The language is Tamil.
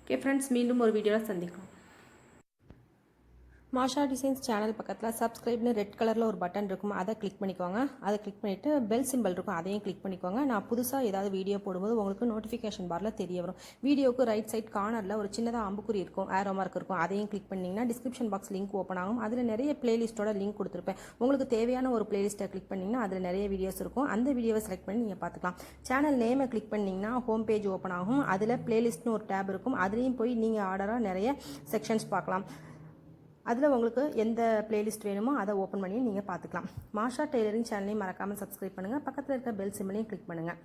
ஓகே ஃப்ரெண்ட்ஸ், மீண்டும் ஒரு வீடியோவில் சந்திக்கலாம். மாஷா டிசைன்ஸ் சேனல் பக்கத்தில் சப்ஸ்கிரைப்னு ரெட் கலரில் ஒரு பட்டன் இருக்கும், அதை கிளிக் பண்ணிக்கோங்க. அதை கிளிக் பண்ணிவிட்டு பெல் சிம்பிள் இருக்கும், அதையும் கிளிக் பண்ணிக்கோங்க. நான் புதுசாக ஏதாவது வீடியோ போடும்போது உங்களுக்கு நோட்டிஃபிகேஷன் பாரில் தெரிய வரும். வீடியோக்கு ரைட் சைட் கார்னரில் ஒரு சின்னதாக அம்புக்குறி இருக்கும், ஏரோ மார்க் இருக்கும், அதையும் கிளிக் பண்ணிங்கன்னா டிஸ்கிரிப்ஷன் பாக்ஸ் லிங்க் ஓப்பன் ஆகும். அதில் நிறைய பிளேலிஸ்ட்டோட லிங்க் கொடுத்துருப்பேன். உங்களுக்கு தேவையான ஒரு பிளேலிஸ்ட்டை கிளிக் பண்ணிங்கன்னா அதில் நிறைய வீடியோஸ் இருக்கும். அந்த வீடியோவை செலக்ட் பண்ணி நீங்கள் பார்த்துக்கலாம். சேனல் நேமை கிளிக் பண்ணிங்கன்னா ஹோம் பேஜ் ஓப்பன் ஆகும். அதில் பிளேலிஸ்ட்னு ஒரு டேப் இருக்கும், அதுலேயும் போய் நீங்கள் ஆர்டராக நிறைய செக்ஷன்ஸ் பார்க்கலாம். அதில் உங்களுக்கு எந்த பிளேலிஸ்ட் வேணுமோ அதை ஓப்பன் பண்ணி நீங்கள் பார்த்துக்கலாம். மாஷா டெய்லரிங் சேனலையும் மறக்காமல் சப்ஸ்கிரைப் பண்ணுங்கள். பக்கத்தில் இருக்க பெல் சிம்பிளையும் கிளிக் பண்ணுங்கள்.